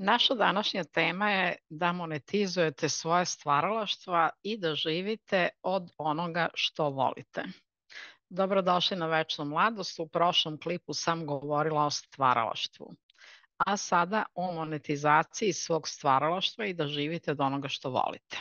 Naša današnja tema je da monetizujete svoje stvaralaštva i da živite od onoga što volite. Dobrodošli na Večnu mladost. U prošlom klipu sam govorila o stvaralaštvu, a sada o monetizaciji svog stvaralaštva i da živite od onoga što volite.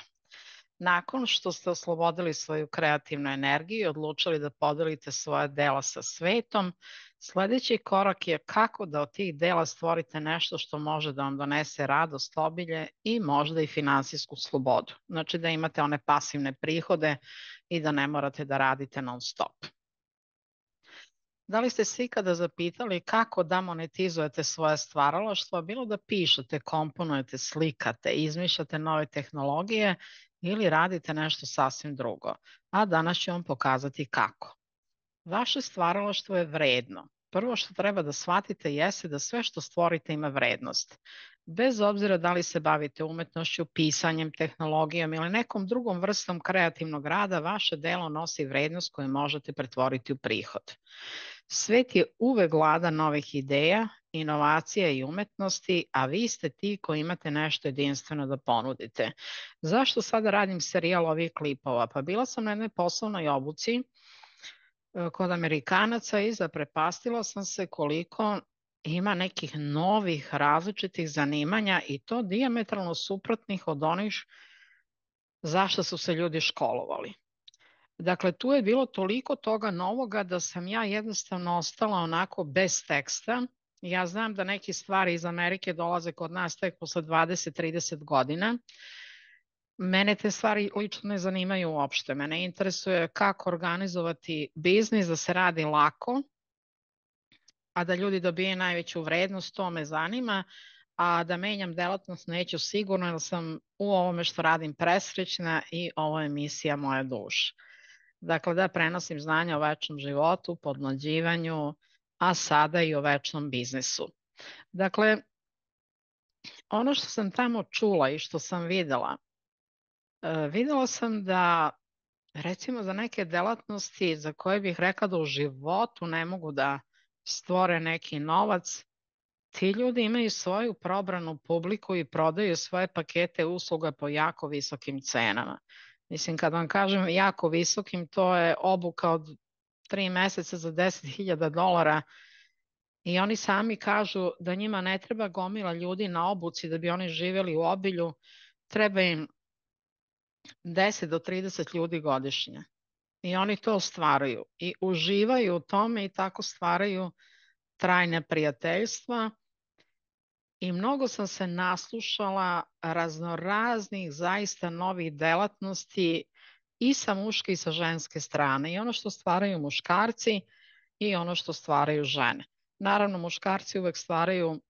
Nakon što ste oslobodili svoju kreativnu energiju i odlučili da podelite svoja dela sa svetom, sledeći korak je kako da od tih dela stvorite nešto što može da vam donese radost, obilje i možda i finansijsku slobodu. Znači da imate one pasivne prihode i da ne morate da radite non stop. Da li ste se ikada zapitali kako da monetizujete svoje stvaralaštvo, bilo da pišete, komponujete, slikate, izmišljate nove tehnologije ili radite nešto sasvim drugo? A danas ću vam pokazati kako. Vaše stvaralaštvo je vredno. Prvo što treba da shvatite jeste da sve što stvorite ima vrednost. Bez obzira da li se bavite umetnošću, pisanjem, tehnologijom ili nekom drugom vrstom kreativnog rada, vaše delo nosi vrednost koju možete pretvoriti u prihod. Svet je uvek gladan novih ideja, inovacija i umetnosti, a vi ste ti koji imate nešto jedinstveno da ponudite. Zašto sada radim serijal ovih klipova? Pa bila sam na jednoj poslovnoj obuci kod Amerikanaca i zaprepastila sam se koliko ima nekih novih različitih zanimanja i to dijametralno suprotnih od onih zašto su se ljudi školovali. Dakle, tu je bilo toliko toga novoga da sam ja jednostavno ostala onako bez teksta. Ja znam da neke stvari iz Amerike dolaze kod nas tek posle 20-30 godina. Mene te stvari lično ne zanimaju uopšte. Mene interesuje kako organizovati biznis da se radi lako, a da ljudi dobije najveću vrednost, to me zanima, a da menjam delatnost neću sigurno jer sam u ovome što radim presrećna i ovo je misija moje duše. Dakle, da prenosim znanja o večnom životu, podmlađivanju, a sada i o večnom biznisu. Dakle, ono što sam tamo čula i što sam videla sam da recimo za neke delatnosti za koje bih rekla da u životu ne mogu da stvore neki novac, ti ljudi imaju svoju probranu publiku i prodaju svoje pakete usluga po jako visokim cenama. Mislim, kad vam kažem jako visokim, to je obuka od 3 meseca za $10.000 i oni sami kažu da njima ne treba gomila ljudi na obuci da bi oni živjeli u obilju, treba im 10 do 30 ljudi godišnje. I oni to ostvaruju i uživaju u tome i tako stvaraju trajne prijateljstva. I mnogo sam se naslušala raznoraznih zaista novih delatnosti i sa muške i sa ženske strane. I ono što stvaraju muškarci i ono što stvaraju žene. Naravno, muškarci uvek stvaraju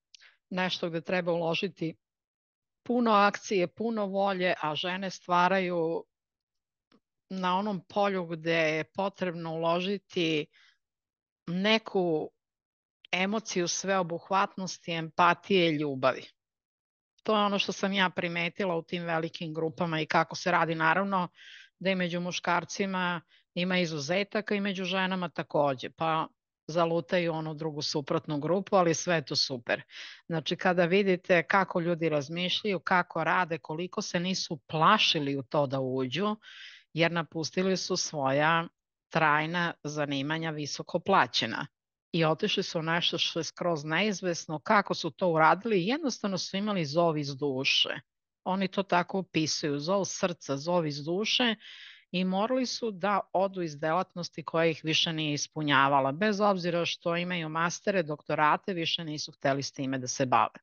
nešto gde treba uložiti puno akcije, puno volje, a žene stvaraju na onom polju gde je potrebno uložiti neku emociju sveobuhvatnosti, empatije i ljubavi. To je ono što sam ja primetila u tim velikim grupama i kako se radi. Naravno da i među muškarcima ima izuzetaka i među ženama takođe, pa zalutaju onu drugu suprotnu grupu, ali sve je to super. Znači kada vidite kako ljudi razmišljaju, kako rade, koliko se nisu plašili u to da uđu, jer napustili su svoja trajna zanimanja visoko plaćena i otišli su u nešto što je skroz neizvesno. Kako su to uradili? Jednostavno su imali zov iz duše. Oni to tako opisuju, zov srca, zov iz duše i morali su da odu iz delatnosti koja ih više nije ispunjavala. Bez obzira što imaju mastere, doktorate, više nisu hteli s time da se bave.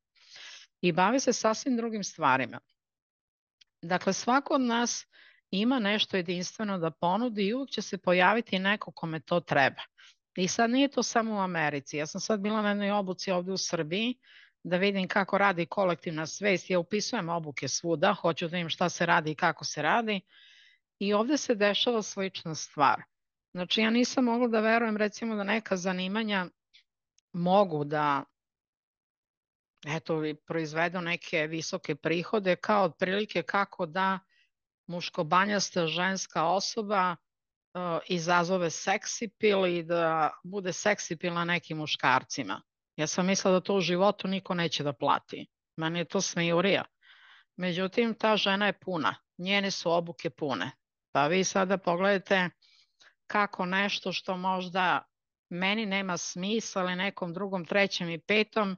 I bave se sasvim drugim stvarima. Dakle, svako od nas ima nešto jedinstveno da ponudi i uvijek će se pojaviti neko kome to treba. I sad nije to samo u Americi. Ja sam sad bila na jednoj obuci ovde u Srbiji da vidim kako radi kolektivna svest. Ja upisujem obuke svuda, hoću da vidim šta se radi i kako se radi. I ovde se dešava slična stvar. Znači ja nisam mogla da verujem recimo da neka zanimanja mogu da proizvedu neke visoke prihode kao otprilike kako da muškobanjasta ženska osoba izazove seksipil i da bude seksipil na nekim muškarcima. Ja sam mislila da to u životu niko neće da plati. Meni je to smijurija. Međutim, ta žena je puna. Njene su obuke pune. Pa vi sada pogledajte kako nešto što možda meni nema smisla ili nekom drugom, trećem i petom,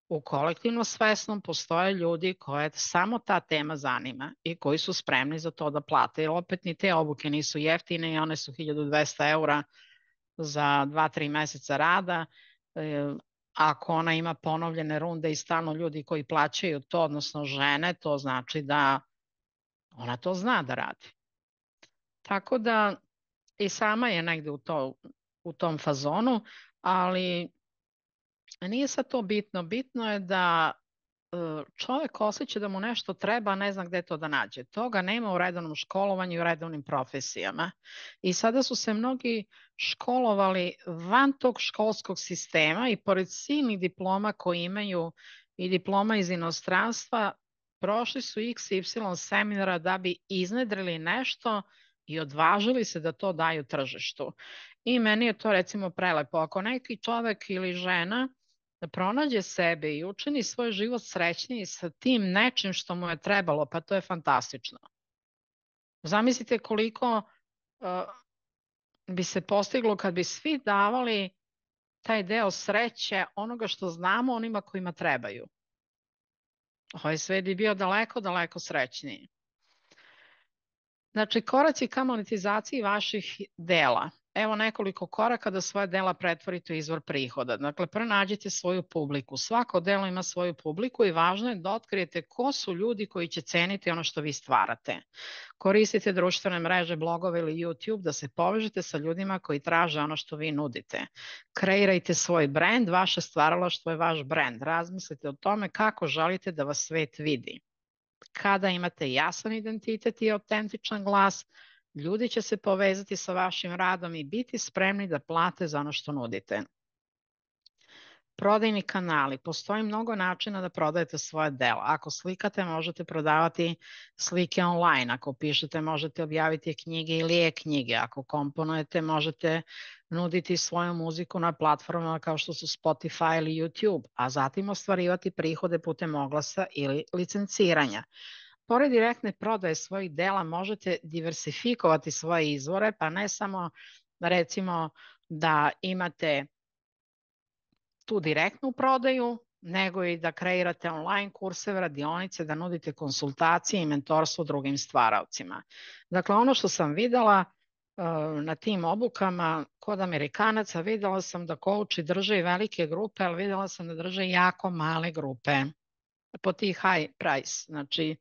u kolektivno svesnom postoje ljudi koje samo ta tema zanima i koji su spremni za to da plate. Jer opet ni te obuke nisu jeftine i one su 1200 eura za 2-3 meseca rada. Ako ona ima ponovljene runde i stalno ljudi koji plaćaju to, odnosno žene, to znači da ona to zna da radi. Tako da i sama je negde u tom fazonu, ali nije sad to bitno. Bitno je da čovjek osjeća da mu nešto treba, a ne zna gde to da nađe. Toga nema u redovnom školovanju i u redovnim profesijama. I sada su se mnogi školovali van tog školskog sistema i pored silnih diploma koji imaju i diploma iz inostranstva, prošli su XY seminara da bi iznedrili nešto i odvažili se da to daju tržištu. I meni je to recimo prelepo. Ako neki čovjek ili žena da pronađe sebe i učini svoj život srećniji sa tim nečim što mu je trebalo, pa to je fantastično. Zamislite koliko bi se postiglo kad bi svi davali taj deo sreće onoga što znamo onima kojima trebaju. Ovaj svet bi bio daleko, daleko srećniji. Znači, koraci ka monetizaciji vaših dela. Evo nekoliko koraka da svoje dela pretvorite u izvor prihoda. Dakle, pronađite svoju publiku. Svako delo ima svoju publiku i važno je da otkrijete ko su ljudi koji će ceniti ono što vi stvarate. Koristite društvene mreže, blogove ili YouTube da se povežete sa ljudima koji traže ono što vi nudite. Kreirajte svoj brend, vaše stvaralaštvo je vaš brend. Razmislite o tome kako želite da vas svet vidi. Kada imate jasan identitet i autentičan glas, ljudi će se povezati sa vašim radom i biti spremni da plate za ono što nudite. Prodajni kanali. Postoji mnogo načina da prodajete svoje dela. Ako slikate, možete prodavati slike online. Ako pišete, možete objaviti knjige ili e-knjige. Ako komponujete, možete nuditi svoju muziku na platformama kao što su Spotify ili YouTube, a zatim ostvarivati prihode putem oglasa ili licenciranja. Pored direktne prodaje svojih dela možete diversifikovati svoje izvore, pa ne samo recimo da imate tu direktnu prodaju, nego i da kreirate online kurseve, radionice, da nudite konsultacije i mentorstvo drugim stvaraocima. Dakle, ono što sam videla na tim obukama kod Amerikanaca, videla sam da kouči drže i velike grupe, ali videla sam da drže jako male grupe po tih high price, znači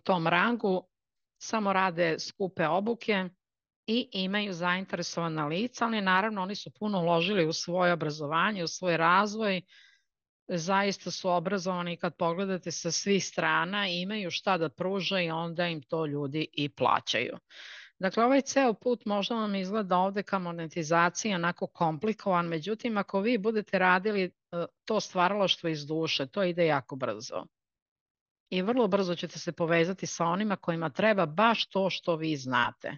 tom rangu, samo rade skupe obuke i imaju zainteresovana lica, ali naravno oni su puno uložili u svoje obrazovanje, u svoj razvoj, zaista su obrazovani kad pogledate sa svih strana, imaju šta da pruže i onda im to ljudi i plaćaju. Dakle, ovaj ceo put možda vam izgleda ovde ka monetizaciji onako komplikovan, međutim ako vi budete radili to stvaralaštvo iz duše, to ide jako brzo. I vrlo brzo ćete se povezati sa onima kojima treba baš to što vi znate.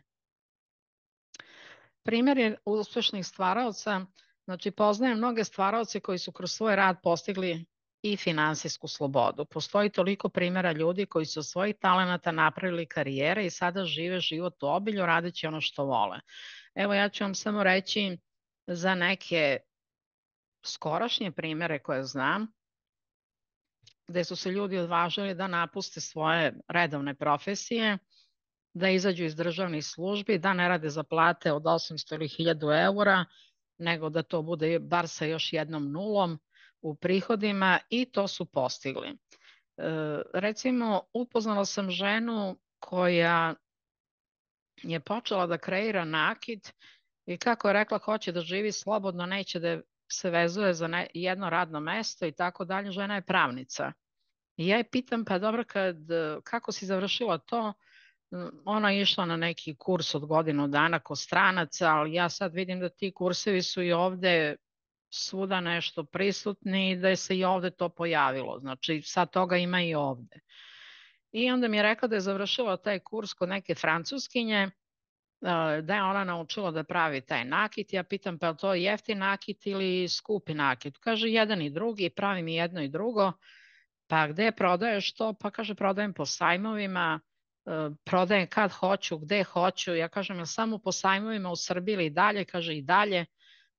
Primjer je uspešnih stvaraoca, znači poznajem mnoge stvaraoce koji su kroz svoj rad postigli i finansijsku slobodu. Postoji toliko primjera ljudi koji su od svojih talenata napravili karijere i sada žive život u obilju radeći ono što vole. Evo ja ću vam samo reći za neke skorašnje primjere koje znam, gde su se ljudi odvažili da napuste svoje redovne profesije, da izađu iz državnih službi, da ne rade za plate od 800 ili 1000 eura, nego da to bude bar sa još jednom nulom u prihodima i to su postigli. Recimo, upoznala sam ženu koja je počela da kreira nakit i kako je rekla hoće da živi slobodno, neće da se vezuje za jedno radno mesto i tako dalje, žena je pravnica. I ja je pitam, pa dobro, kako si završila to? Ona je išla na neki kurs od godinu dana kod stranaca, ali ja sad vidim da ti kursevi su i ovde svuda nešto prisutni i da je se i ovde to pojavilo. Znači sad toga ima i ovde. I onda mi je rekla da je završila taj kurs kod neke Francuskinje, da je ona naučila da pravi taj nakit. Ja pitam pa je to jeftin nakit ili skupi nakit? Kaže jedan i drugi, pravim i jedno i drugo. Pa gde prodaješ to? Pa kaže, prodajem po sajmovima, prodajem kad hoću, gde hoću. Ja kažem, jel samo po sajmovima u Srbiji ili i dalje? Kaže, i dalje.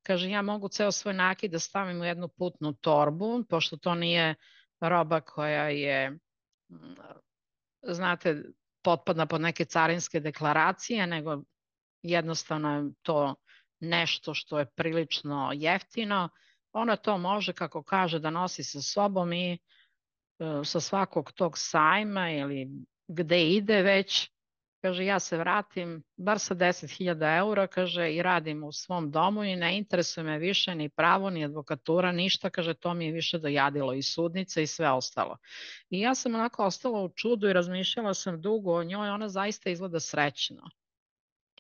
Kaže, ja mogu ceo svoj nakit da stavim u jednu putnu torbu, pošto to nije roba koja je, znate, potpadna pod neke carinske deklaracije, nego jednostavno je to nešto što je prilično jeftino. Ona to može, kako kaže, da nosi sa sobom i sa svakog tog sajma ili gde ide već, kaže, ja se vratim bar sa 10.000 eura, kaže, i radim u svom domu i ne interesuje me više ni pravo, ni advokatura, ništa, kaže, to mi je više dojadilo i sudnica i sve ostalo. I ja sam onako ostala u čudu i razmišljala sam dugo o njoj, ona zaista izgleda srećno.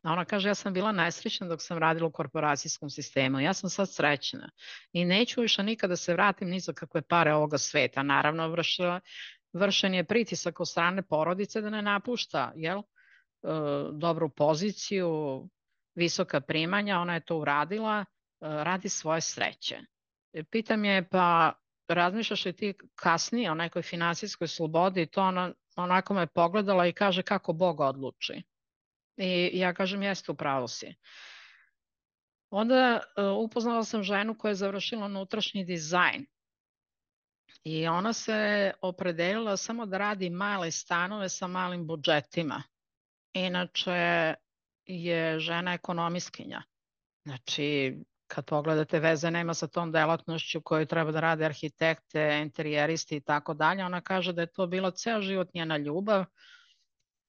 A ona kaže, ja sam bila nesrećna dok sam radila u korporacijskom sistemu. Ja sam sad srećna i neću više nikada se vratim ni za kakve pare ovoga sveta. Naravno, vršen je pritisak od strane porodice da ne napušta, jel? Dobru poziciju, visoka primanja, ona je to uradila, radi svoje sreće. Pitam je, pa razmišljaš li ti kasnije o nekoj finansijskoj slobodi? To ona onako me pogledala i kaže, kako Bog odluči. I ja kažem, jeste, u pravu si. Onda upoznala sam ženu koja je završila unutrašnji dizajn i ona se opredelila samo da radi male stanove sa malim budžetima. Inače je žena ekonomistkinja. Znači, kad pogledate, veze nema sa tom delatnošću koju treba da rade arhitekte, interijeristi i tako dalje. Ona kaže da je to bilo ceo život njena ljubav.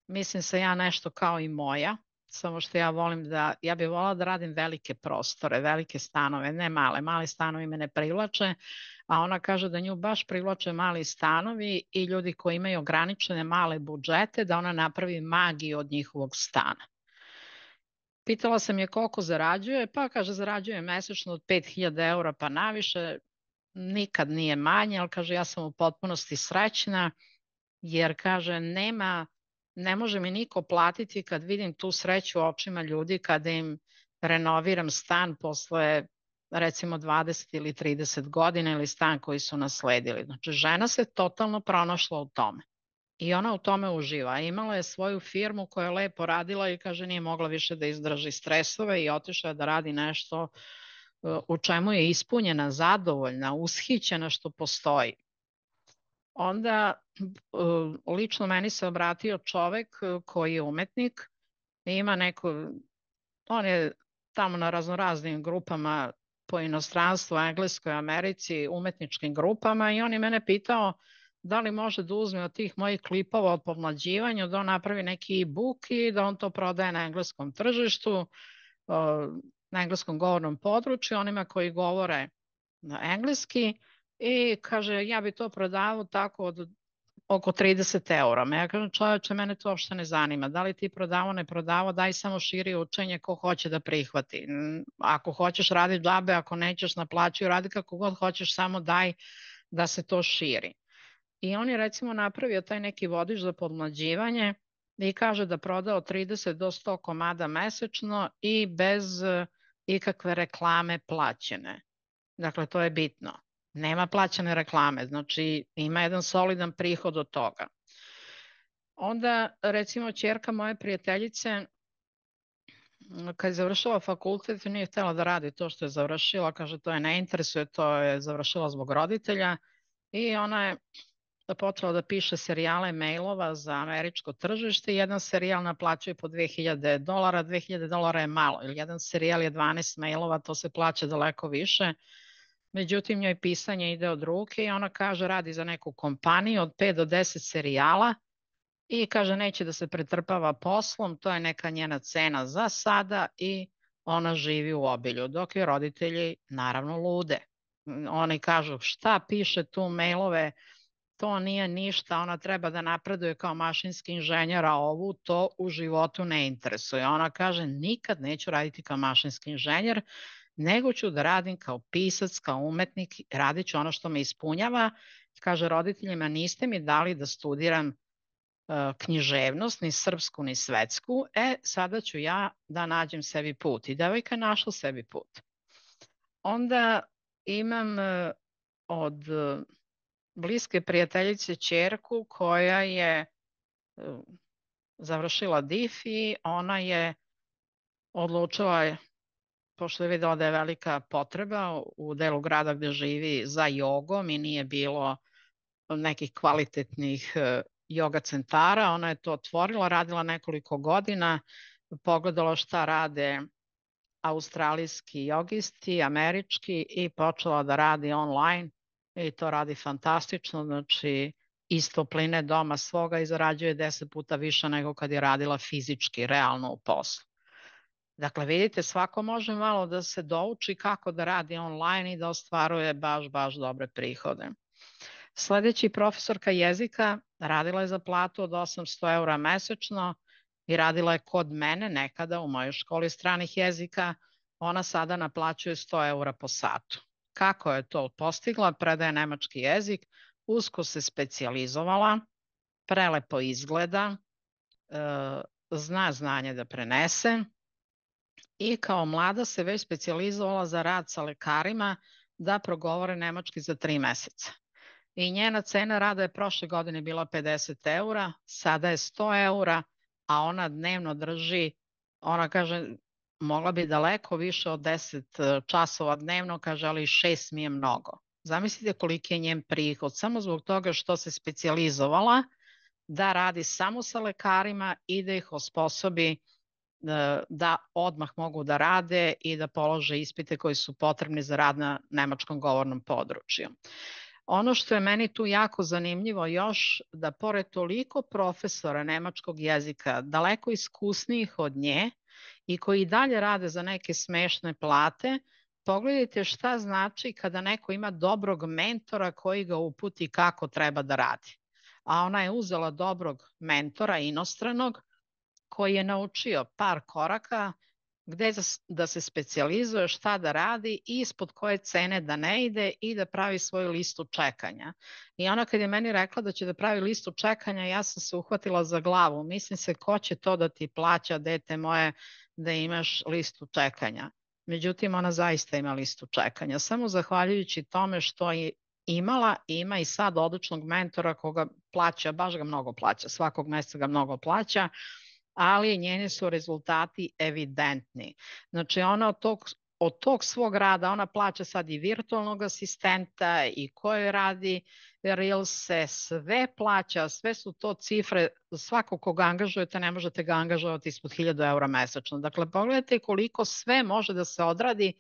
Mislim se ja nešto kao i moja, samo što ja bih volala da radim velike prostore, velike stanove, ne male. Mali stanovi me ne privlače, a ona kaže da nju baš privlače mali stanovi i ljudi koji imaju ograničene male budžete, da ona napravi magiju od njihovog stana. Pitala sam je koliko zarađuje, pa kaže zarađuje mesečno od 5.000 eura pa naviše, nikad nije manje, ali kaže ja sam u potpunosti srećna jer kaže ne može mi niko platiti kad vidim tu sreću u očima ljudi kada im renoviram stan posle recimo 20 ili 30 godina ili stan koji su nasledili. Znači žena se totalno pronašla u tome. I ona u tome uživa. Imala je svoju firmu koja je lepo radila i kaže nije mogla više da izdrži stresove i otišla je da radi nešto u čemu je ispunjena, zadovoljna, ushićena što postoji. Onda lično meni se obratio čovek koji je umetnik, ima on je tamo na raznoraznim grupama po inostranstvu, Engleskoj, Americi, umetničkim grupama i on je mene pitao da li može da uzme od tih mojih klipova od pomlađivanja, da on napravi neki e-book i da on to prodaje na engleskom tržištu, na engleskom govornom području, onima koji govore na engleski i kaže ja bi to prodavao tako od oko 30 eura. Ja kažem čoveče, mene to uopšte ne zanima. Da li ti prodavao, ne prodavao, daj samo širi učenje ko hoće da prihvati. Ako hoćeš radi džabe, ako nećeš naplaćuju, radi kako god hoćeš, samo daj da se to širi. I on je recimo napravio taj neki vodič za podmlađivanje i kaže da prodao 30 do 100 komada mesečno i bez ikakve reklame plaćene. Dakle, to je bitno. Nema plaćene reklame, znači ima jedan solidan prihod od toga. Onda, recimo, ćerka moje prijateljice, kad je završila fakultet, nije htjela da radi to što je završila, kaže to je ne interesuje, to je završila zbog roditelja i ona je počela da piše serijale mailova za američko tržište i jedan serijal naplaćuje po $2.000, $2.000 je malo, ili jedan serijal je 12 mailova, to se plaća daleko više. Međutim, njoj pisanje ide od ruke i ona kaže radi za neku kompaniju od 5 do 10 serijala i kaže neće da se pretrpava poslom, to je neka njena cena za sada i ona živi u obilju, dok je roditelji naravno lude. Oni kažu šta piše tu mailove, to nije ništa, ona treba da napreduje kao mašinski inženjer, a ovu to u životu ne interesuje. Ona kaže nikad neću raditi kao mašinski inženjer, nego ću da radim kao pisac, kao umetnik, radit ću ono što me ispunjava. Kaže roditeljima niste mi dali da studiram književnost, ni srpsku, ni svetsku, sada ću ja da nađem sebi put. I devojka je našla sebi put. Onda imam od bliske prijateljice ćerku koja je završila DIF i ona je odlučila, pošto je videla da je velika potreba u delu grada gde živi za jogom i nije bilo nekih kvalitetnih joga centara, ona je to otvorila, radila nekoliko godina, pogledala šta rade australijski jogisti, američki i počela da radi online i to radi fantastično, znači iz topline doma svoga i zarađuje 10 puta više nego kad je radila fizički, realno u poslu. Dakle, vidite, svako može malo da se douči kako da radi online i da ostvaruje baš dobre prihode. Sledeći profesorka jezika radila je za platu od 800 € mesečno i radila je kod mene nekada u mojoj školi stranih jezika. Ona sada naplaćuje 100 € po satu. Kako je to postigla? Predaje nemački jezik, usko se specijalizovala, prelepo izgleda, zna znanje da prenese i kao mlada se već specijalizovala za rad sa lekarima da progovore nemački za 3 meseca. I njena cena rada je prošle godine bila 50 €, sada je 100 €, a ona dnevno drži, ona kaže, mogla bi daleko više od 10 časova dnevno, kaže, ali 6 mi je mnogo. Zamislite koliki je njen prihod, samo zbog toga što se specijalizovala da radi samo sa lekarima i da ih osposobi da odmah mogu da rade i da polože ispite koji su potrebni za rad na nemačkom govornom području. Ono što je meni tu jako zanimljivo još, da pored toliko profesora nemačkog jezika, daleko iskusnijih od nje i koji dalje rade za neke smešne plate, pogledajte šta znači kada neko ima dobrog mentora koji ga uputi kako treba da radi. A ona je uzela dobrog mentora inostranog koji je naučio par koraka gde da se specijalizuje, šta da radi i ispod koje cene da ne ide i da pravi svoju listu čekanja. I ona kad je meni rekla da će da pravi listu čekanja, ja sam se uhvatila za glavu. Mislim se, ko će to da ti plaća, dete moje, da imaš listu čekanja. Međutim, ona zaista ima listu čekanja. Samo zahvaljujući tome što je imala, ima i sad odličnog mentora koga plaća, baš ga mnogo plaća, svakog meseca ga mnogo plaća, ali njeni su rezultati evidentni. Znači ona od tog svog rada, ona plaća sad i virtualnog asistenta i koji radi Reelse, sve plaća, sve su to cifre, svako koga angažujete ne možete ga angažovati ispod 1000 € mesečno. Dakle, pogledajte koliko sve može da se odradi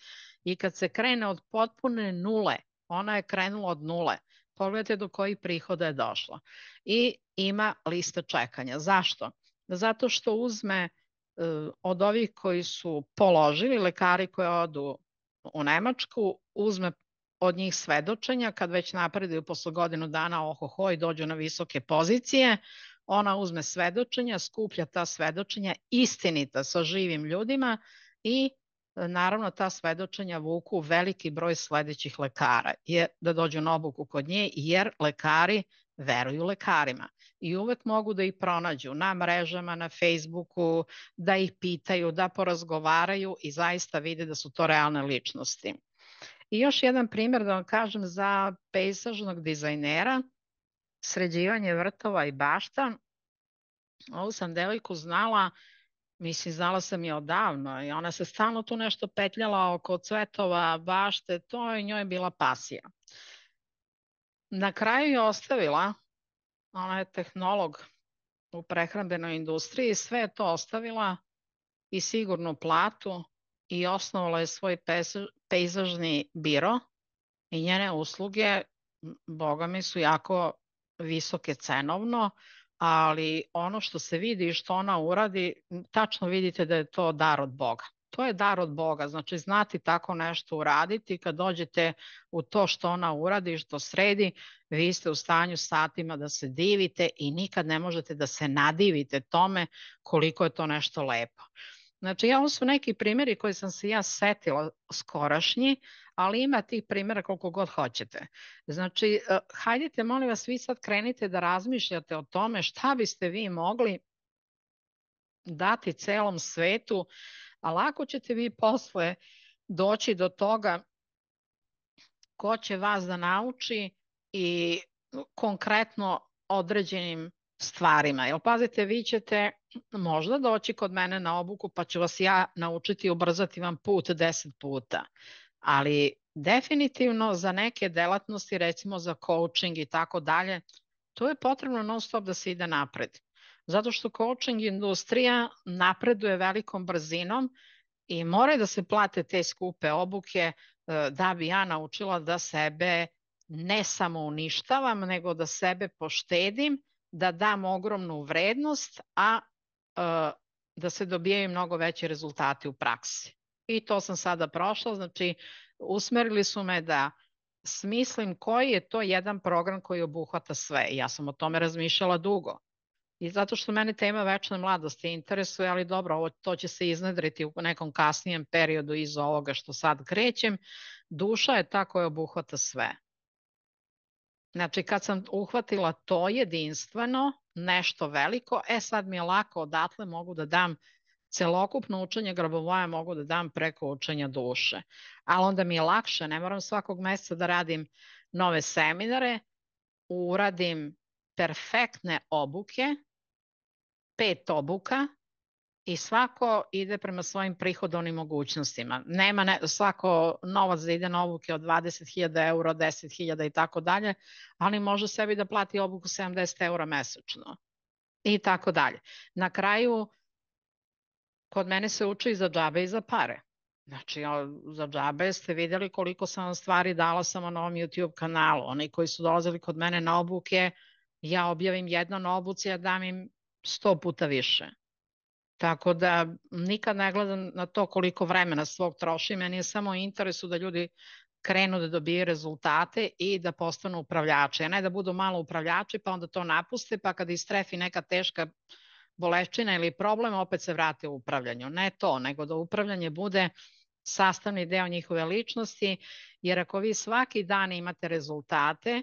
i kad se krene od potpune nule, ona je krenula od nule, pogledajte do kojih prihoda je došla. I ima lista čekanja. Zašto? Zato što uzme od ovih koji su položili, lekari koji odu u Nemačku, uzme od njih svedočenja, kad već napreduju posle godinu dana ohoho i dođu na visoke pozicije, ona uzme svedočenja, skuplja ta svedočenja istinita sa živim ljudima i naravno ta svedočenja vuku veliki broj sledećih lekara da dođu na obuku kod nje, jer lekari veruju lekarima i uvek mogu da ih pronađu na mrežama, na Facebooku, da ih pitaju, da porazgovaraju i zaista vide da su to realne ličnosti. I još jedan primjer da vam kažem za pejzažnog dizajnera, sređivanje vrtova i bašta. Ovu sam devojku znala, mislim, znala sam je odavno i ona se stalno tu nešto petljala oko cvetova, bašte, to je njoj bila pasija. Na kraju je ostavila, ona je tehnolog u prehrambenoj industriji, sve je to ostavila i sigurnu platu i osnovala je svoj pejzažni biro i njene usluge, boga mi, su jako visoke cenovno, ali ono što se vidi i što ona uradi, tačno vidite da je to dar od Boga. To je dar od Boga, znači znati tako nešto uraditi, kad dođete u to što ona uradi i što sredi, vi ste u stanju satima da se divite i nikad ne možete da se nadivite tome koliko je to nešto lepo. Znači, ovo su neki primjeri koji sam se ja setila skorašnji, ali ima tih primjera koliko god hoćete. Znači, hajdete, molim vas, vi sad krenite da razmišljate o tome šta biste vi mogli dati celom svetu, a lako ćete vi posle doći do toga ko će vas da nauči i konkretno određenim stvarima. Jer pazite, vi ćete možda doći kod mene na obuku pa ću vas ja naučiti i ubrzati vam put 10 puta. Ali definitivno za neke delatnosti, recimo za coaching i tako dalje, to je potrebno non stop da se ide napred. Zato što coaching industrija napreduje velikom brzinom i moraju da se plate te skupe obuke da bi ja naučila da sebe ne samo uništavam, nego da sebe poštedim, da dam ogromnu vrednost, a da se dobijaju mnogo veći rezultati u praksi. I to sam sada prošla, znači usmerili su me da smislim koji je to jedan program koji obuhvata sve. Ja sam o tome razmišljala dugo. I zato što mene tema večne mladosti interesuje, ali dobro, to će se iznedriti u nekom kasnijem periodu iz ovoga što sad krećem. Duša je ta koja obuhvata sve. Znači, kad sam uhvatila to jedinstveno, nešto veliko, sad mi je lako, odatle mogu da dam celokupno učenje Grabovoja, mogu da dam preko učenja duše. Ali onda mi je lakše, ne moram svakog meseca da radim nove seminare, uradim perfektne obuke, 5 obuka i svako ide prema svojim prihodovnim mogućnostima. Nema svako novac da ide na obuke od 20.000 eura, 10.000 i tako dalje, ali može sebi da plati obuku 70 eura mesečno i tako dalje. Na kraju, kod mene se uči i za džabe i za pare. Znači, za džabe ste vidjeli koliko sam vam stvari dala samo na ovom YouTube kanalu. Oni koji su dolazili kod mene na obuke, ja objavim jedno na obuci, ja dam im 100 puta više. Tako da nikad ne gledam na to koliko vremena svog trošim. Meni je samo u interesu da ljudi krenu da dobiju rezultate i da postanu upravljači. A ne da budu malo upravljači pa onda to napuste, pa kada istrefi neka teška boleščina ili problem, opet se vrate u upravljanju. Ne to, nego da upravljanje bude sastavni deo njihove ličnosti, jer ako vi svaki dan imate rezultate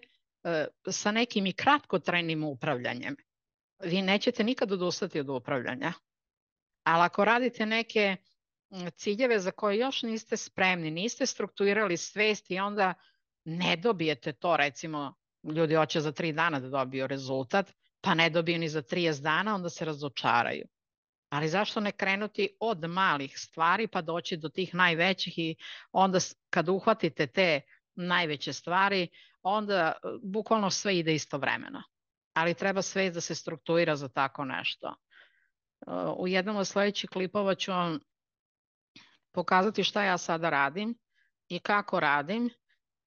sa nekim i kratkotrajnim upravljanjem, vi nećete nikad odustati od upravljanja. Ali ako radite neke ciljeve za koje još niste spremni, niste strukturirali svest i onda ne dobijete to, recimo ljudi hoće za 3 dana da dobiju rezultat, pa ne dobiju ni za 30 dana, onda se razočaraju. Ali zašto ne krenuti od malih stvari pa doći do tih najvećih i onda kad uhvatite te najveće stvari, onda bukvalno sve ide istovremeno. Ali treba svest da se strukturira za tako nešto. U jednom od sledećih klipova ću vam pokazati šta ja sada radim i kako radim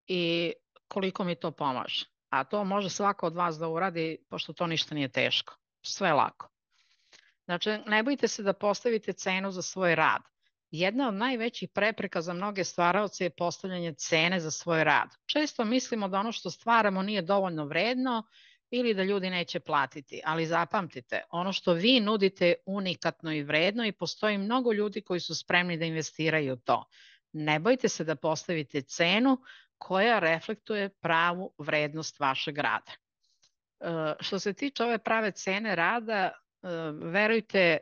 i koliko mi to pomaže. A to može svako od vas da uradi, pošto to ništa nije teško. Sve je lako. Znači, ne bojte se da postavite cenu za svoj rad. Jedna od najvećih prepreka za mnoge stvaraoce je postavljanje cene za svoj rad. Često mislimo da ono što stvaramo nije dovoljno vredno ili da ljudi neće platiti, ali zapamtite, ono što vi nudite je unikatno i vredno i postoji mnogo ljudi koji su spremni da investiraju u to. Ne bojte se da postavite cenu koja reflektuje pravu vrednost vašeg rada. Što se tiče ove prave cene rada, verujte,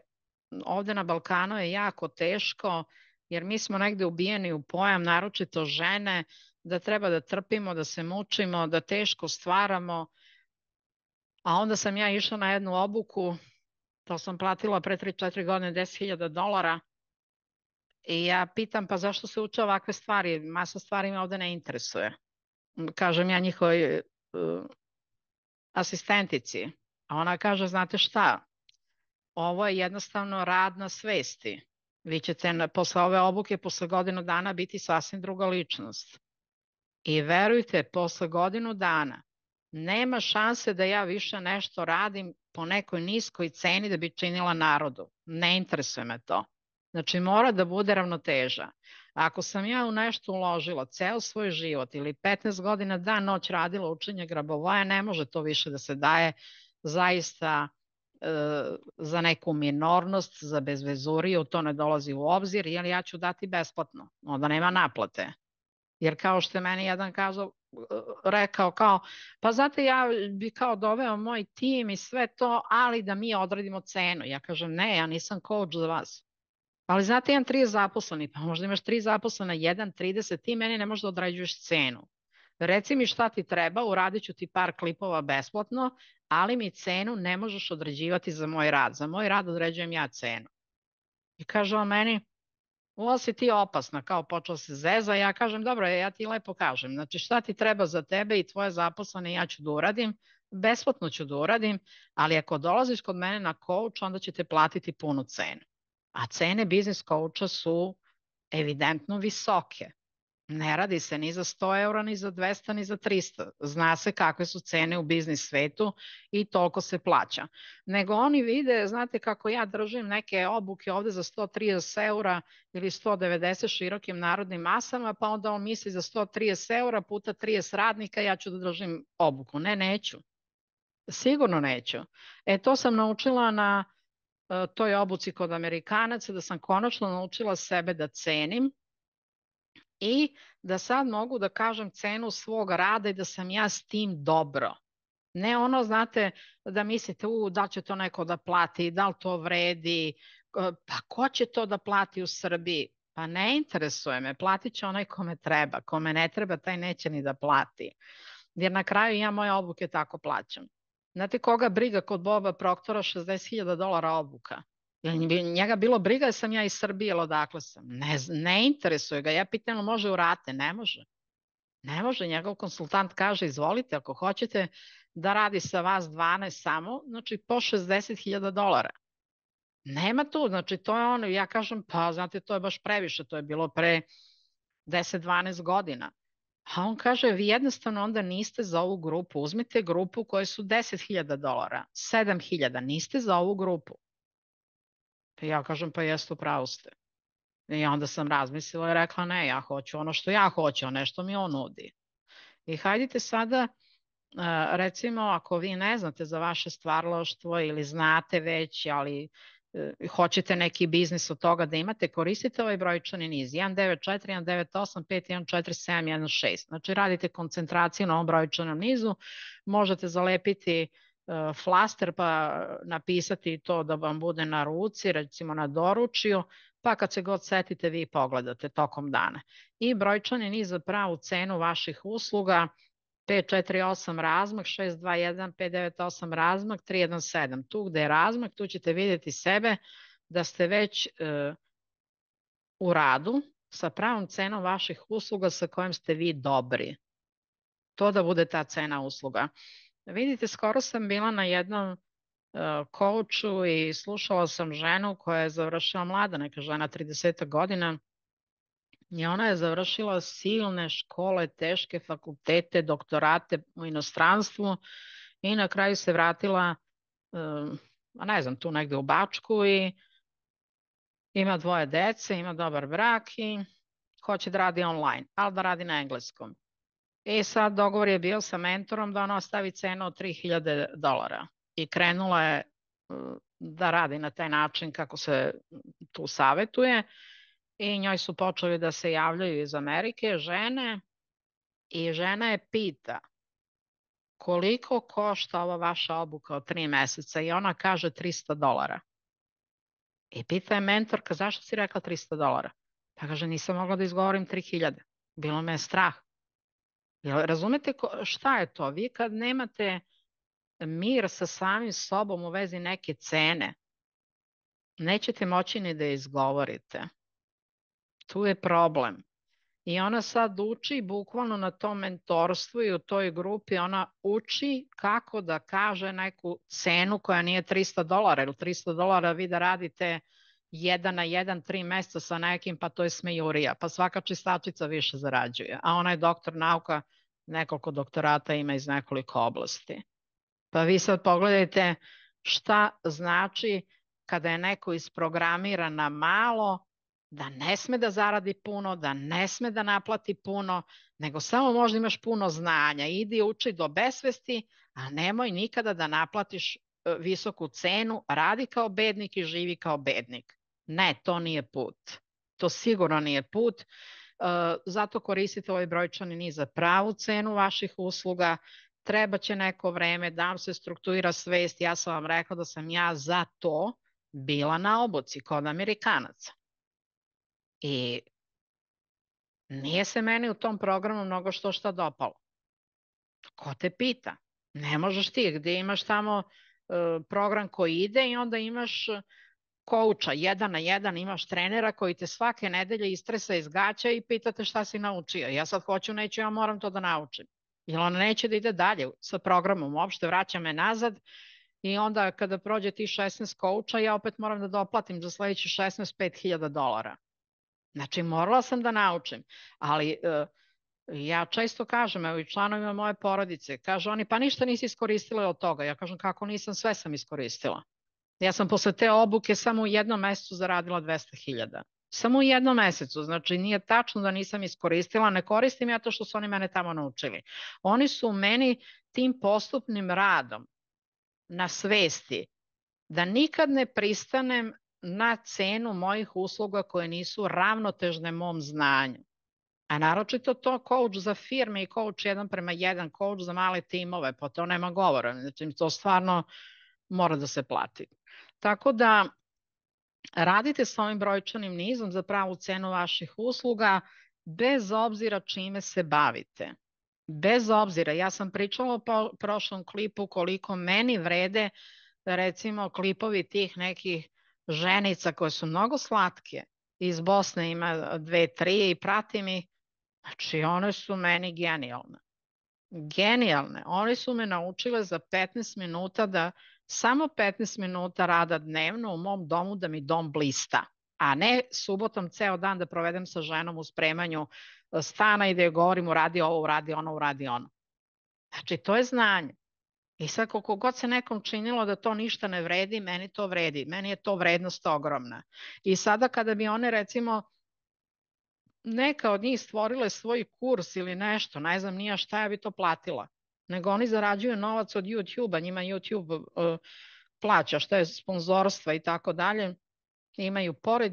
ovde na Balkanu je jako teško, jer mi smo negde ubijeni u pojam, naročito žene, da treba da trpimo, da se mučimo, da teško stvaramo. A onda sam ja išla na jednu obuku, to sam platila pre 3-4 godine $10.000 i ja pitam pa zašto se uče ovakve stvari, masa stvari me ovde ne interesuje. Kažem ja njihovoj asistentici, a ona kaže znate šta, ovo je jednostavno rad na svesti. Vi ćete posle ove obuke, posle godinu dana biti sasvim druga ličnost. I verujte, posle godinu dana nema šanse da ja više nešto radim po nekoj niskoj ceni da bi činila narodu. Ne interesuje me to. Znači mora da bude ravnoteža. Ako sam ja u nešto uložila ceo svoj život ili 15 godina dan noć radila učenje Grabovoja, ne može to više da se daje zaista za neku minornost, za bezvezuriju, to ne dolazi u obzir, jer ja ću dati besplatno, onda nema naplate. Jer kao što je meni jedan rekao kao, pa znate ja bi kao doveo moj tim i sve to, ali da mi odredimo cenu. Ja kažem ne, ja nisam coach za vas. Ali znate, imam 30 zaposleni, pa možda imaš 3 zaposlena, 1, 30, ti meni ne možeš da određuješ cenu. Reci mi šta ti treba, uradit ću ti par klipova besplatno, ali mi cenu ne možeš određivati za moj rad. Za moj rad određujem ja cenu. I kaže on meni, ovo si ti opasna, kao počeo se zeza. Ja kažem, dobro, ja ti lepo kažem, znači šta ti treba za tebe i tvoje zaposlene, ja ću da uradim, besplatno ću da uradim, ali ako dolaziš kod mene na coach, onda ćete platiti punu cenu. A cene biznis coacha su evidentno visoke. Ne radi se ni za 100 eura, ni za 200, ni za 300. Zna se kakve su cene u biznis svetu i toliko se plaća. Nego oni vide, znate kako ja držim neke obuke ovde za 130 eura ili 190 širokim narodnim masama, pa onda on misli za 130 eura puta 30 radnika ja ću da držim obuku. Ne, neću. Sigurno neću. To sam naučila na toj obuci kod Amerikanaca, da sam konačno naučila sebe da cenim i da sad mogu da kažem cenu svog rada i da sam ja s tim dobro. Ne ono, znate, da mislite, da li će to neko da plati, da li to vredi, pa ko će to da plati u Srbiji? Pa ne interesuje me, platit će onaj kome treba, kome ne treba, taj neće ni da plati. Jer na kraju ja moje obuke tako plaćam. Znate koga briga kod Boba Proktora $60.000 obuka? Jel bi njega bilo briga da sam ja iz Srbije ili odakle sam? Ne interesuje ga. Ja pitam, može u rate? Ne može. Ne može. Njegov konsultant kaže, izvolite, ako hoćete da radi sa vas 12 samo, znači po $60.000. Nema tu, znači to je ono, ja kažem, pa znate, to je baš previše, to je bilo pre 10-12 godina. A on kaže, vi jednostavno onda niste za ovu grupu, uzmite grupu koje su $10.000, 7.000, niste za ovu grupu. Ja kažem, pa jeste, u pravu ste. I onda sam razmislila i rekla, ne, ja hoću ono što ja hoću, a nešto mi on nudi. I hajdite sada, recimo, ako vi ne znate za vaše stvaralaštvo ili znate već, ali hoćete neki biznis od toga da imate, koristite ovaj brojčani niz 194, 198, 5147, 16. Znači radite koncentraciju na ovom brojčanom nizu, možete zalepiti flaster pa napisati to da vam bude na ruci, recimo na doručju, pa kad se god setite vi pogledate tokom dana. I brojčani niz za pravu cenu vaših usluga 548 razmak, 621, 598 razmak, 317. Tu gde je razmak, tu ćete vidjeti sebe da ste već u radu sa pravom cenom vaših usluga sa kojim ste vi dobri. To da bude ta cena usluga. Vidite, skoro sam bila na jednom coachu i slušala sam ženu koja je završila, mlada neka žena, 30 godina, i ona je završila silne škole, teške fakultete, doktorate u inostranstvu i na kraju se vratila, ne znam, tu negde u Bačku i ima 2 dece, ima dobar brak i hoće da radi online, ali da radi na engleskom. I sad dogovor je bio sa mentorom da ona ostavi cenu od $3.000 i krenula je da radi na taj način kako se tu savetuje i njoj su počeli da se javljaju iz Amerike žene i žena je pita koliko košta ova vaša obuka od 3 meseca i ona kaže $300. I pita je mentorka zašto si rekla $300? Pa kaže nisam mogla da izgovorim 3.000. Bilo me je strah. Razumete šta je to? Vi kad nemate mir sa samim sobom u vezi neke cene, nećete moći ni da izgovorite. Tu je problem. I ona sad uči bukvalno na tom mentorstvu i u toj grupi ona uči kako da kaže neku cenu koja nije $300, jer $300 vi da radite 1 na 1, 3 meseca sa nekim, pa to je smejurija, pa svaka čistačica više zarađuje, a ona je doktor nauka, nekoliko doktorata ima iz nekoliko oblasti. Pa vi sad pogledajte šta znači kada je neko isprogramiran na malo, da ne sme da zaradi puno, da ne sme da naplati puno, nego samo možda imaš puno znanja. Idi uči do besvesti, a nemoj nikada da naplatiš visoku cenu, radi kao bednik i živi kao bednik. Ne, to nije put. To sigurno nije put. Zato koristite ovaj brojčani niz za pravu cenu vaših usluga. Treba će neko vreme da vam se strukturira svest. Ja sam vam rekla da sam ja za to bila na obuci kod Amerikanaca. I nije se meni u tom programu mnogo šta dopalo. Ko te pita? Ne možeš ti, gde imaš tamo program koji ide i onda imaš kouča, 1 na 1, imaš trenera koji te svake nedelje istresa iz gaća i pitate šta si naučio. Ja sad hoću, neću, ja moram to da naučim. Jer on neće da ide dalje sa programom, uopšte vraća me nazad i onda kada prođe ti 16 kouča, ja opet moram da doplatim za sledeći 16 $5.000. Znači, morala sam da naučim, ali ja često kažem, evo i članovima moje porodice, kažu oni, pa ništa nisi iskoristila od toga. Ja kažem, kako nisam, sve sam iskoristila. Ja sam posle te obuke samo u jednom mesecu zaradila 200.000. Samo u jednom mesecu, znači nije tačno da nisam iskoristila, ne koristim ja to što su oni mene tamo naučili. Oni su meni tim postupnim radom na svesti da nikad ne pristanem na cenu mojih usluga koje nisu ravnotežne mom znanju. A naročito to coach za firme i coach 1:1, coach za male timove, pa to nema govora. Znači, to stvarno mora da se plati. Tako da radite sa ovim brojčanim nizom za pravu cenu vaših usluga, bez obzira čime se bavite. Bez obzira, ja sam pričala o prošlom klipu koliko meni vrede, recimo, klipovi tih nekih ženica koje su mnogo slatke. Iz Bosne ima 2, 3 i pratim ih. Znači, one su meni genijalne. Genijalne. Oni su me naučile za 15 minuta da samo 15 minuta rada dnevno u mom domu da mi dom blista, a ne subotom ceo dan da provedem sa ženom u spremanju stana i da joj govorim uradi ovo, uradi ono, uradi ono. Znači, to je znanje. I sad, koliko god se nekom činilo da to ništa ne vredi, meni to vredi. Meni je to vrednost ogromna. I sada kada bi one, recimo, neka od njih stvorile svoj kurs ili nešto, ne znam nija šta, ja bi to platila. Nego oni zarađuju novac od YouTube-a, njima YouTube plaća šta je sponzorstva i tako dalje. Imaju pored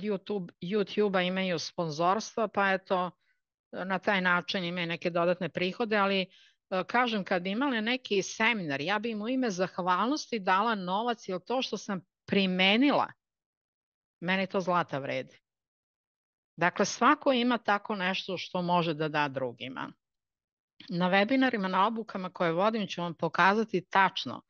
YouTube-a imaju sponzorstva, pa eto na taj način imaju neke dodatne prihode, ali kažem, kad bi imali neki seminar, ja bi im u ime zahvalnosti dala novac, jer to što sam primenila, meni to zlata vredi. Dakle, svako ima tako nešto što može da da drugima. Na webinarima, na obukama koje vodim ću vam pokazati tačno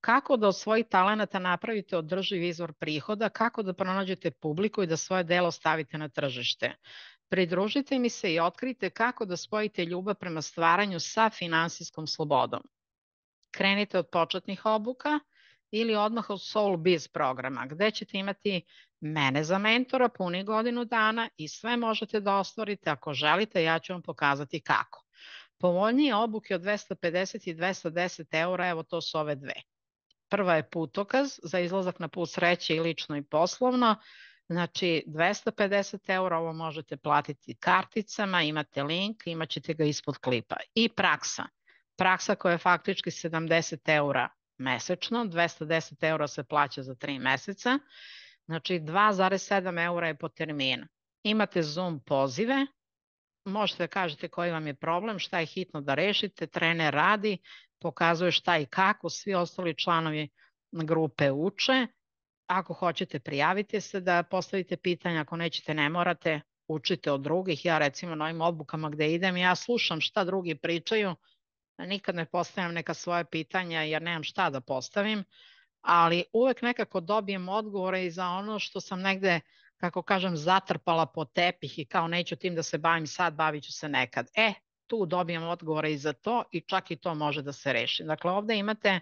kako da od svojih talenata napravite održiv izvor prihoda, kako da pronađete publiku i da svoje delo stavite na tržište. Pridružite mi se i otkrite kako da spojite ljubav prema stvaranju sa finansijskom slobodom. Krenite od početnih obuka ili odmah od Soul Biz programa, gde ćete imati mene za mentora punih godinu dana i sve možete da ostvarite. Ako želite, ja ću vam pokazati kako. Povoljnije obuke od 250 i 210 eura, evo to su ove dve. Prva je putokaz za izlazak na put sreće i lično i poslovno. Znači 250 eura, ovo možete platiti karticama, imate link, imat ćete ga ispod klipa. I praksa. Praksa koja je faktički 70 eura mesečno, 210 eura se plaća za 3 meseca, znači 2,7 eura je po terminu. Imate Zoom pozive, možete da kažete koji vam je problem, šta je hitno da rešite, trener radi, pokazuje šta i kako, svi ostali članovi grupe uče. Ako hoćete, prijavite se da postavite pitanja, ako nećete, ne morate, učite od drugih. Ja recimo na ovim obukama gde idem, ja slušam šta drugi pričaju, nikad ne postavljam neka svoje pitanja jer nemam šta da postavim, ali uvek nekako dobijem odgovore i za ono što sam negde, kako kažem, zatrpala po tepih i kao neću tim da se bavim sad, bavit ću se nekad. Tu dobijem odgovore i za to i čak i to može da se reši. Dakle, ovde imate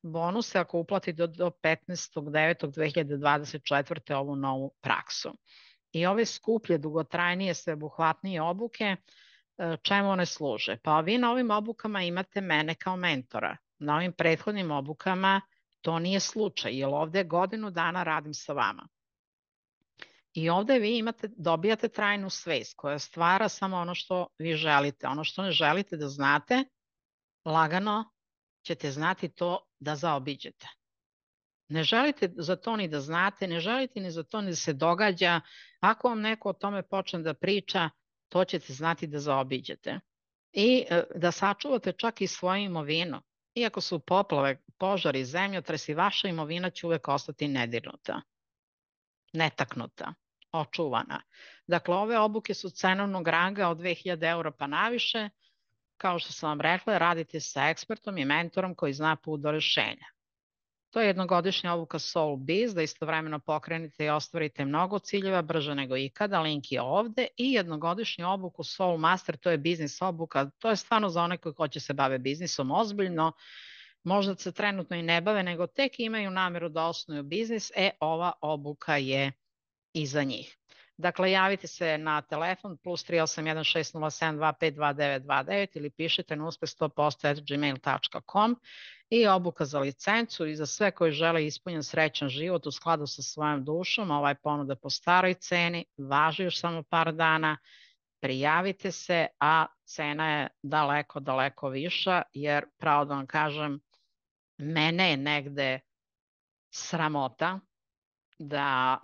bonuse ako uplatite do 15.9.2024. ovu novu praksu. I ove skuplje, dugotrajnije, sveobuhvatnije obuke, čemu one služe? Pa vi na ovim obukama imate mene kao mentora. Na ovim prethodnim obukama to nije slučaj, jer ovde godinu dana radim sa vama. I ovde vi dobijate trajnu svest koja stvara samo ono što vi želite. Ono što ne želite da znate, lagano ćete znati to da zaobiđete. Ne želite za to ni da znate, ne želite ni za to ni da se događa. Ako vam neko o tome počne da priča, to ćete znati da zaobiđete. I da sačuvate čak i svoju imovinu. Iako su poplave, požari, zemljotresi, vaša imovina će uvek ostati nedirnuta, netaknuta, očuvana. Dakle, ove obuke su cenovnog ranga od 2000 eura pa naviše. kao što sam vam rekla, radite sa ekspertom i mentorom koji zna put do rešenja. To je jednogodišnja obuka Soul Biz, da istovremeno pokrenete i ostvarite mnogo ciljeva brže nego ikada, link je ovde, i jednogodišnju obuku Soul Master, to je biznis obuka, to je stvarno za one koji hoće se bave biznisom ozbiljno, možda se trenutno i ne bave, nego tek imaju nameru da osnuju biznis, ova obuka je i za njih. Dakle, javite se na telefon +38160725299 ili pišite na uspeh100%@gmail.com i obuka za licencu i za sve koji žele ispunjen srećan život u skladu sa svojom dušom. Ovaj ponuda po staroj ceni, važi još samo par dana, prijavite se, a cena je daleko, daleko viša, jer pravo da vam kažem, mene je negde sramota da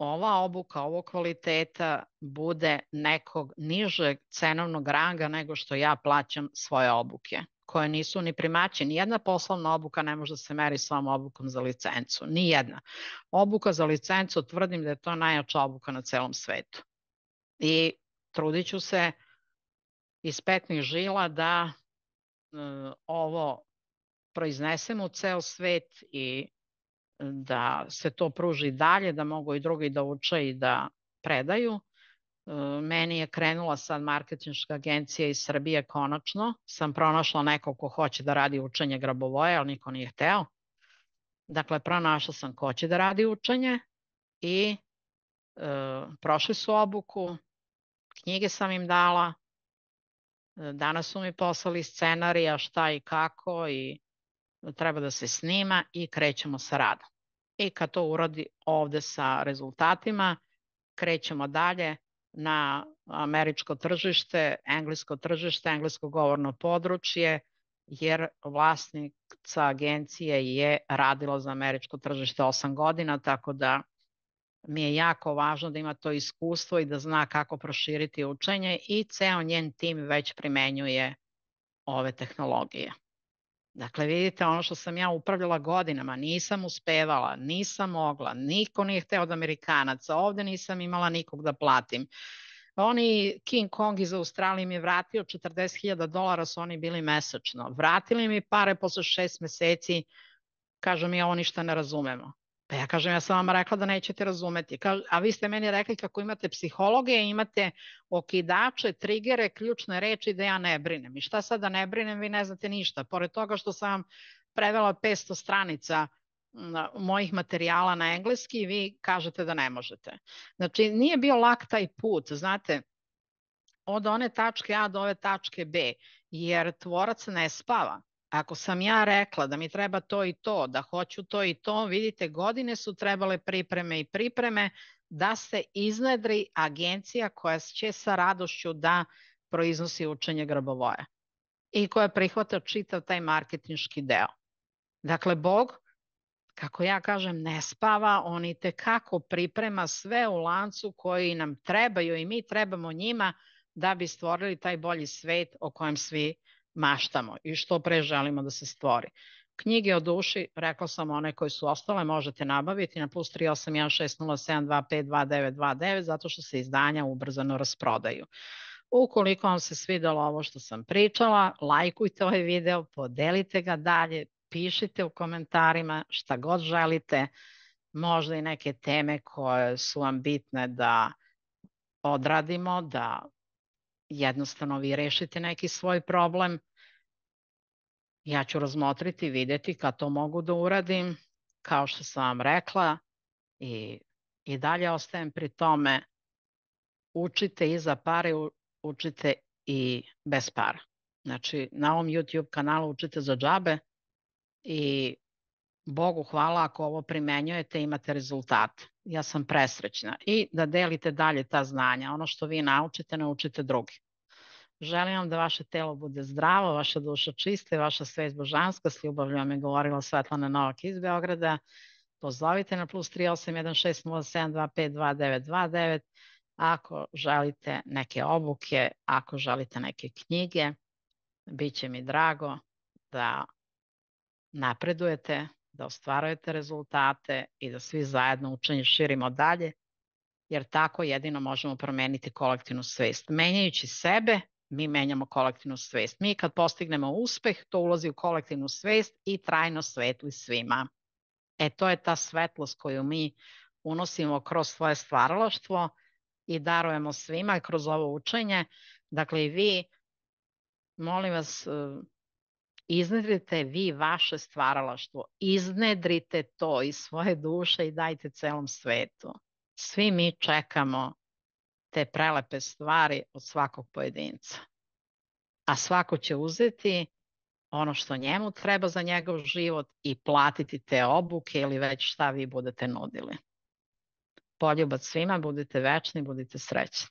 ova obuka ovog kvaliteta bude nekog nižeg cenovnog ranga nego što ja plaćam svoje obuke, koje nisu ni primaćene. Nijedna poslovna obuka ne može da se meri s ovom obukom za licencu. Nijedna. Obuka za licencu, tvrdim da je to najjača obuka na celom svetu. I trudit ću se iz petnih žila da ovo proiznesem u ceo svet i da se to pruži dalje, da mogu i drugi da uče i da predaju. Meni je krenula sad marketinška agencija iz Srbije, konačno. Sam pronašla nekog ko hoće da radi učenje grabovoja, ali niko nije hteo. Dakle, pronašla sam ko će da radi učenje i prošli su obuku, knjige sam im dala, danas su mi poslali scenarija šta i kako i treba da se snima i krećemo sa radom. I kad to uradi ovde sa rezultatima, krećemo dalje na američko tržište, englesko govorno područje, jer vlasnica agencije je radila za američko tržište 8 godina, tako da mi je jako važno da ima to iskustvo i da zna kako proširiti učenje, i ceo njen tim već primenjuje ove tehnologije. Dakle, vidite, ono što sam ja upravljala godinama, nisam uspevala, nisam mogla, niko nije hteo od Amerikanaca, ovde nisam imala nikog da platim. Oni King Kong iz Australije mi je vratio $40.000, su oni bili mesečno. Vratili mi pare posle 6 meseci, kažu mi, ovo ništa ne razumemo. Pa ja kažem, ja sam vam rekla da nećete razumeti. A vi ste meni rekli kako imate psihologe, imate okidače, trigere, ključne reči, da ja ne brinem. I šta sad da ne brinem, vi ne znate ništa. Pored toga što sam vam prevela 500 stranica mojih materijala na engleski, vi kažete da ne možete. Znači, nije bio lak taj put, znate, od one tačke A do ove tačke B, jer tvorac ne spava. Ako sam ja rekla da mi treba to i to, da hoću to i to, vidite, godine su trebale pripreme i pripreme da se iznedri agencija koja će sa radošću da proiznosi učenje grabovoja i koja prihvata čitav taj marketinški deo. Dakle, Bog, kako ja kažem, ne spava, on i tekako priprema sve u lancu koji nam trebaju i mi trebamo njima da bi stvorili taj bolji svet o kojem svi maštamo i što pre želimo da se stvori. Knjige o duši, rekla sam, one koje su ostale možete nabaviti na +38160725299 zato što se izdanja ubrzano rasprodaju. Ukoliko vam se svidelo ovo što sam pričala, lajkujte ovaj video, podelite ga dalje, pišite u komentarima šta god želite, možda i neke teme koje su vam bitne da odradimo, da jednostavno vi rešite neki svoj problem. Ja ću razmotriti, videti kad to mogu da uradim, kao što sam vam rekla, i dalje ostajem pri tome, učite i za pare, učite i bez para. Znači, na ovom YouTube kanalu učite za džabe i Bogu hvala ako ovo primenjujete, imate rezultate. Ja sam presrećna. I da delite dalje ta znanja. Ono što vi naučite, naučite drugi. Želim vam da vaše telo bude zdravo, vaša duša čista i vaša svest božanska. S ljubavlju vam je govorila Svetlana Novak iz Beograda. Pozovite na +38160725299 ako želite neke obuke, ako želite neke knjige. Biće mi drago da napredujete, da ostvarujete rezultate i da svi zajedno učenje širimo dalje, jer tako jedino možemo promeniti kolektivnu svest. Menjajući sebe, mi menjamo kolektivnu svest. Mi kad postignemo uspeh, to ulazi u kolektivnu svest i trajno svetli svima. To je ta svetlost koju mi unosimo kroz svoje stvaralaštvo i darujemo svima kroz ovo učenje. Dakle, i vi, molim vas, iznedrite vi vaše stvaralaštvo, iznedrite to iz svoje duše i dajte celom svetu. Svi mi čekamo te prelepe stvari od svakog pojedinca. A svako će uzeti ono što njemu treba za njegov život i platiti te obuke ili već šta vi budete nudili. Poljubac svima, budite večni, budite srećni.